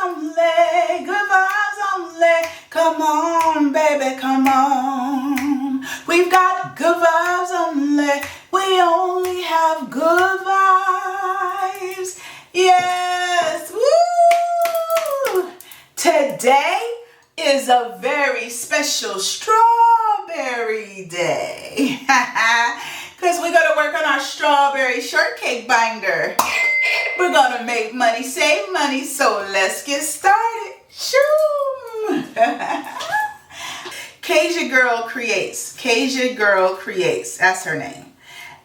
only, good vibes only. Come on, baby, come on. We've got good vibes only. We only have good vibes. Yes, woo! Today is a very special strawberry day. Because we're going to work on our strawberry shortcake binder. We're going to make money, save money, so let's get started. Shoo! Kasia Girl Creates. Kasia Girl Creates. That's her name.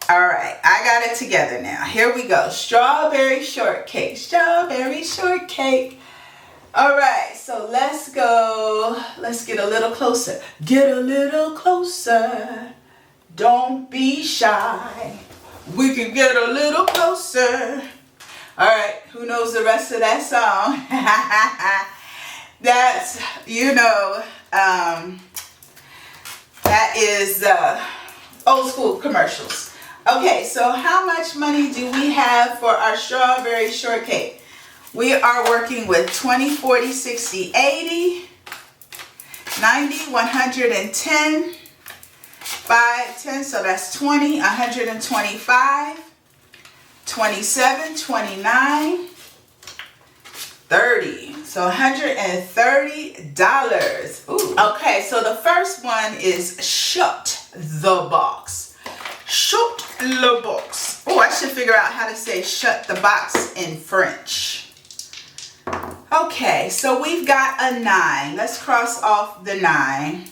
All right, I got it together now. Here we go. Strawberry shortcake. Strawberry shortcake. All right, so let's go. Let's get a little closer. Get a little closer. Don't be shy. We can get a little closer. All right, who knows the rest of that song? That's, that is old school commercials. Okay, so how much money do we have for our strawberry shortcake? We are working with 20, 40, 60, 80, 90, 110, 5, 10, so that's 20, 125, 27, 29, 30. So $130. Ooh. Okay, so the first one is shut the box. Shut the box. Oh, I should figure out how to say shut the box in French. Okay, so we've got a 9. Let's cross off the 9.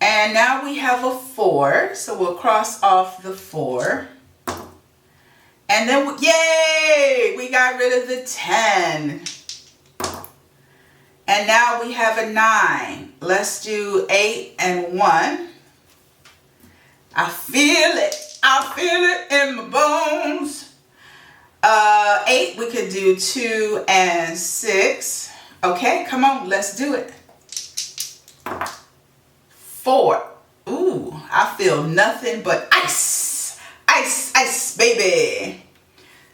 And now we have a 4, so we'll cross off the 4. And then, yay, we got rid of the 10. And now we have a 9. Let's do 8 and 1. I feel it. I feel it in my bones. 8, we could do 2 and 6. Okay, come on, let's do it. 4. Ooh, I feel nothing but ice. Ice, ice, baby.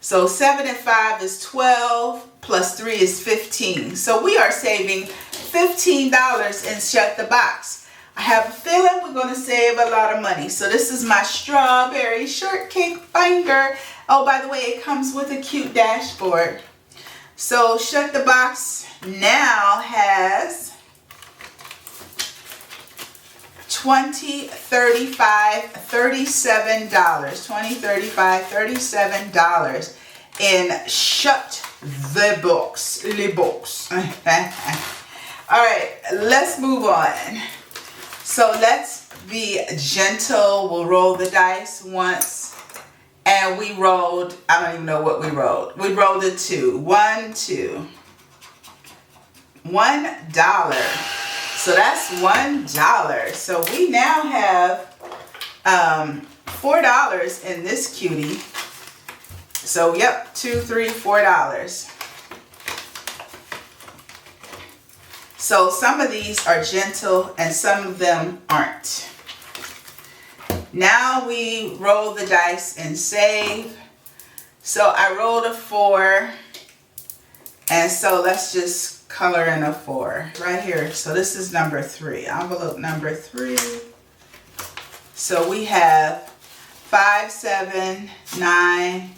So 7 and 5 is 12, plus 3 is 15. So we are saving $15 in Shut the Box. I have a feeling we're going to save a lot of money. So this is my strawberry shortcake binder. Oh, by the way, it comes with a cute dashboard. So Shut the Box now has 20, 35, $37. 20, 35, $37 in Shut the Box. Le box. All right, let's move on. So let's be gentle. We'll roll the dice once. And we rolled, I don't even know what we rolled. We rolled a 2. 1, 2. $1. So that's $1. So we now have $4 in this cutie. So yep, 2, 3, $4. So some of these are gentle and some of them aren't. Now we roll the dice and save. So I rolled a 4. And so let's just color in a 4 right here. So this is number 3, envelope number 3. So we have 5, 7, 9,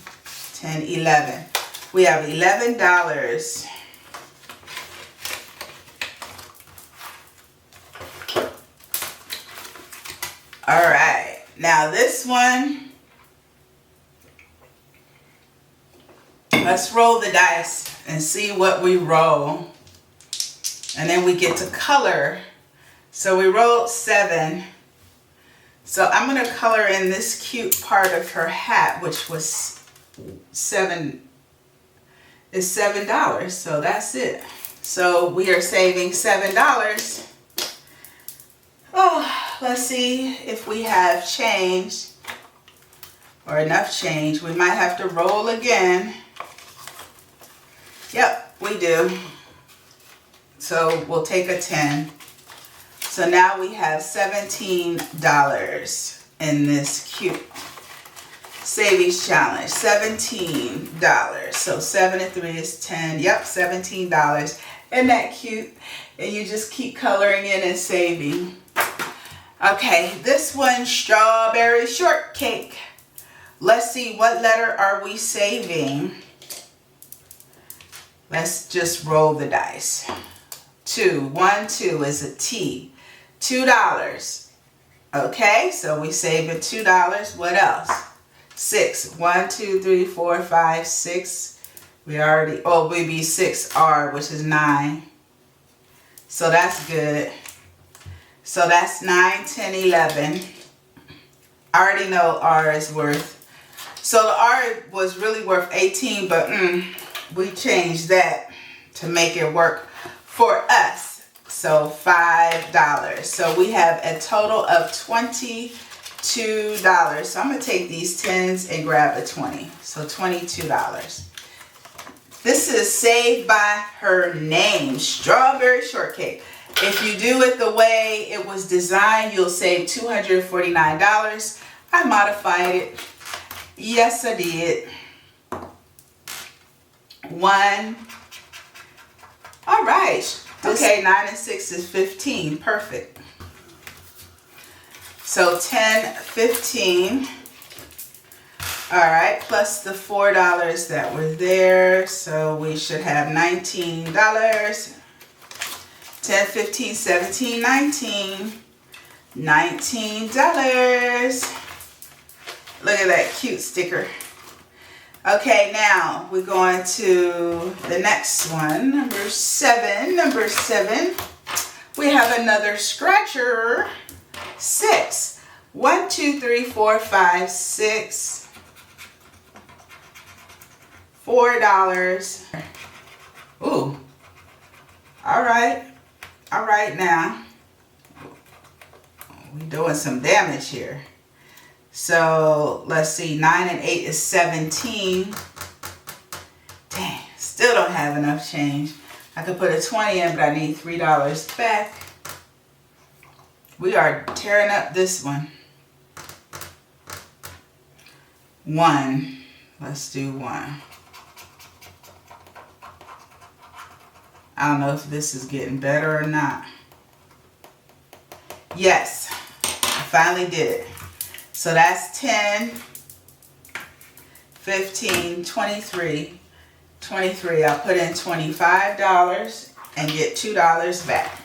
10, 11. We have $11. All right, now this one, let's roll the dice and see what we roll. And then we get to color. So we rolled 7. So I'm going to color in this cute part of her hat, which was $7. So that's it. So we are saving $7. Oh, let's see if we have change or enough change. We might have to roll again. Yep, we do. So we'll take a 10. So now we have $17 in this cute savings challenge, $17. So 7 and 3 is 10. Yep, $17. Isn't that cute? And you just keep coloring in and saving. Okay, this one, strawberry shortcake. Let's see, what letter are we saving? Let's just roll the dice. 2. 1, 2 is a T. $2. Okay, so we saving $2. What else? 6. 1, 2, 3, 4, 5, 6. We already, oh, we be 6R, which is 9. So that's good. So that's 9, 10, 11. I already know R is worth. So the R was really worth 18, but we changed that to make it work for us. So $5. So we have a total of $22. So I'm going to take these 10s and grab a 20. So $22. This is saved by her name, strawberry shortcake. If you do it the way it was designed, you'll save $249. I modified it. Yes, I did. 1. All right. Okay, 9 and 6 is 15. Perfect. So 10, 15. All right, plus the $4 that were there. So we should have $19. 10, 15, 17, 19. $19. Look at that cute sticker. Okay, now we're going to the next one, number 7. Number 7, we have another scratcher. 6. 1, 2, 3, 4, 5, 6. $4. Ooh. All right. All right now. We're doing some damage here. So let's see, 9 and 8 is 17. Dang, still don't have enough change. I could put a 20 in, but I need $3 back. We are tearing up this one. 1. Let's do 1. I don't know if this is getting better or not. Yes, I finally did it. So that's 10, 15, 23, 23. I'll put in $25 and get $2 back.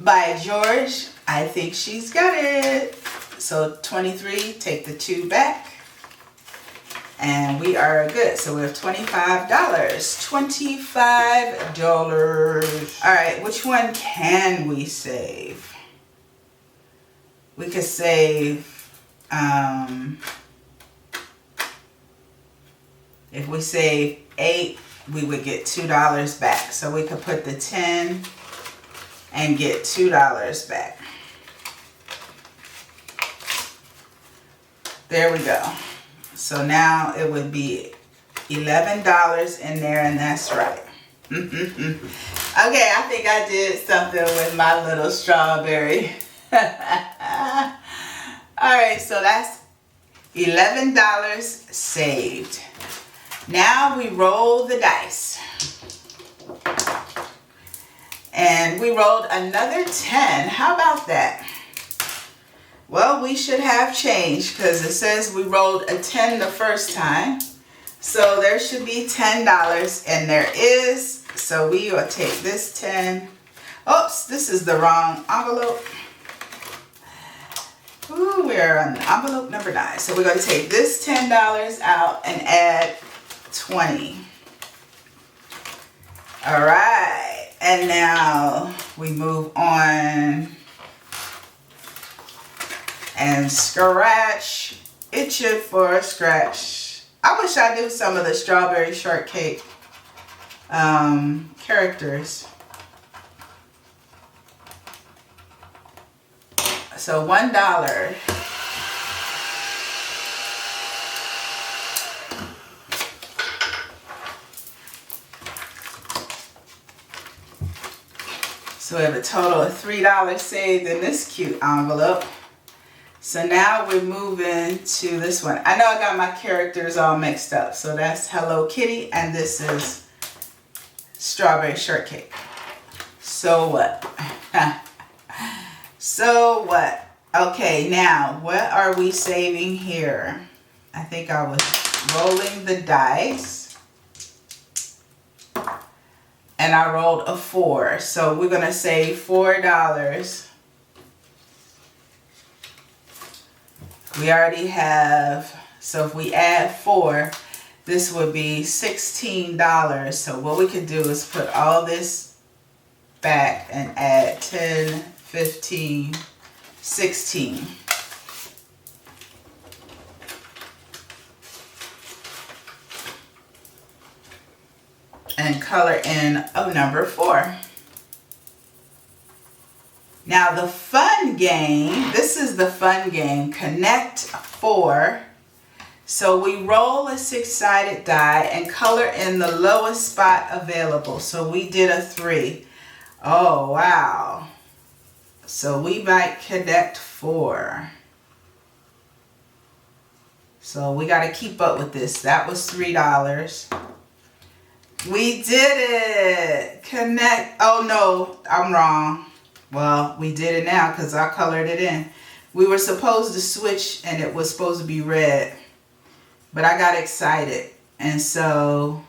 By George, I think she's got it. So 23, take the 2 back. And we are good. So we have $25. $25. All right, which one can we save? We could save, if we save 8, we would get $2 back. So we could put the 10 and get $2 back. There we go. So now it would be $11 in there, and that's right. Okay, I think I did something with my little strawberry. Alright, so that's $11 saved. Now we roll the dice. And we rolled another 10. How about that? Well, we should have change because it says we rolled a 10 the first time. So there should be $10, and there is. So we will take this 10. Oops, this is the wrong envelope. Ooh, we're on envelope number 9. So we're going to take this $10 out and add 20. All right. And now we move on and scratch. Itching for a scratch. I wish I knew some of the strawberry shortcake characters. So $1. So we have a total of $3 saved in this cute envelope. So now we're moving to this one. I know I got my characters all mixed up. So that's Hello Kitty and this is Strawberry Shortcake. So what? So what? Okay, now what are we saving here? I think I was rolling the dice. And I rolled a 4. So we're going to save $4. We already have, so if we add 4, this would be $16. So what we could do is put all this back and add 10, 15, 16. And color in a number 4. Now the fun game, this is the fun game, Connect 4. So we roll a 6-sided die and color in the lowest spot available. So we did a 3. Oh, wow. So we might connect 4. So we got to keep up with this. That was $3. We did it. Connect. Oh, no, I'm wrong. Well, we did it now because I colored it in. We were supposed to switch and it was supposed to be red. But I got excited. And so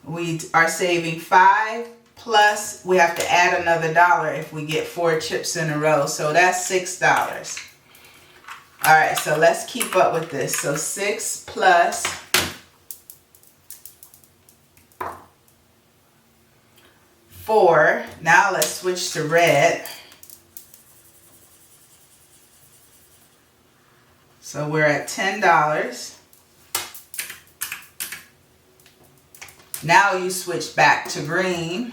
we are saving 5 plus we have to add another $1 if we get 4 chips in a row. So that's $6. All right, so let's keep up with this. So 6 plus 4. Now let's switch to red. So we're at $10. Now you switch back to green.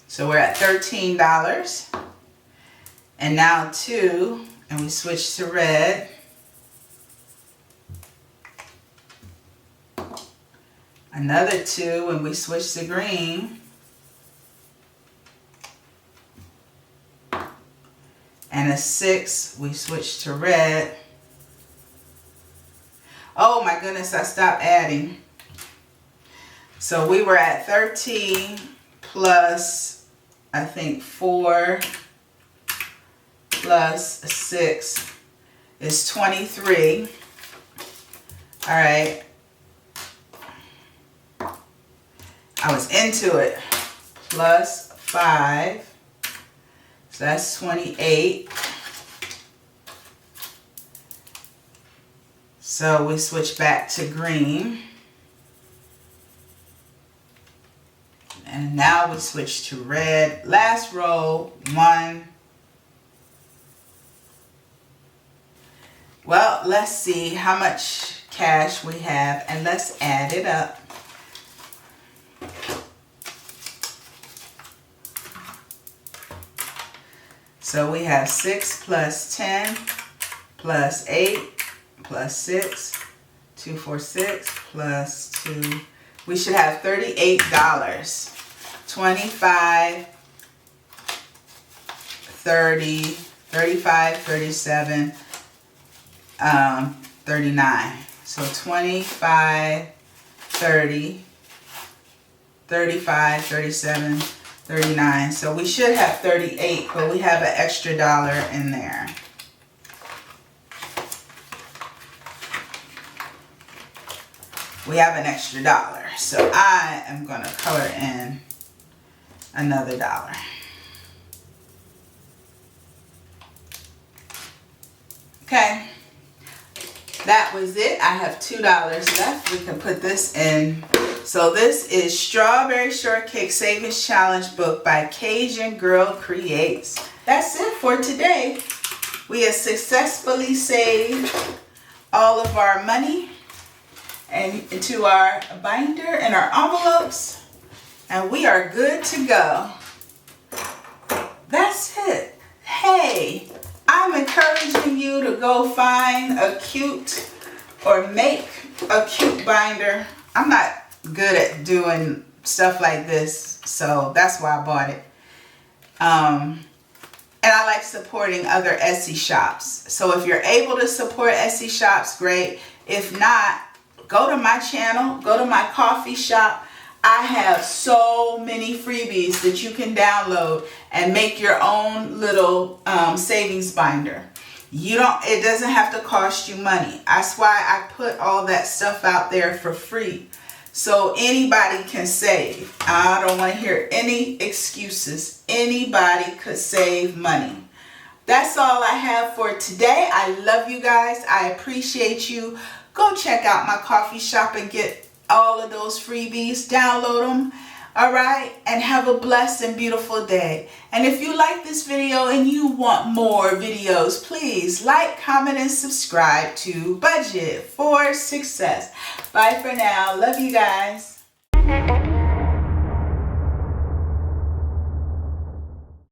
So we're at $13. And now 2, and we switch to red. Another 2 when we switch to green. And a 6, we switch to red. Oh my goodness, I stopped adding. So we were at 13 plus, I think 4 plus 6 is 23. All right. I was into it. Plus 5. So that's 28. So we switch back to green. And now we switch to red. Last row, 1. Well, let's see how much cash we have and let's add it up. So we have 6 plus 10 plus 8 plus 6, 2, 4, 6 plus 2. We should have $38. 25, 30, 35, 37, 39. So 25, 30, 35, 37, 39. So we should have 38, but we have an extra $1 in there. We have an extra $1. So I am going to color in another $1. Okay. That was it. I have $2 left. We can put this in. So this is Strawberry Shortcake Savings Challenge book by Cajun Girl Creates. That's it for today. We have successfully saved all of our money and into our binder and our envelopes, and we are good to go. That's it. Hey, I'm encouraging you to a cute or make a cute binder. I'm not good at doing stuff like this, so that's why I bought it. And I like supporting other Etsy shops. So if you're able to support Etsy shops, great. If not, go to my channel, go to my coffee shop. I have so many freebies that you can download and make your own little savings binder. It doesn't have to cost you money. That's why I put all that stuff out there for free, so anybody can save. I don't want to hear any excuses. Anybody could save money. That's all I have for today. I love you guys. I appreciate you. Go check out my coffee shop and get all of those freebies. Download them. All right, and have a blessed and beautiful day. And if you like this video and you want more videos, please like, comment, and subscribe to Budget for Success. Bye for now. Love you guys.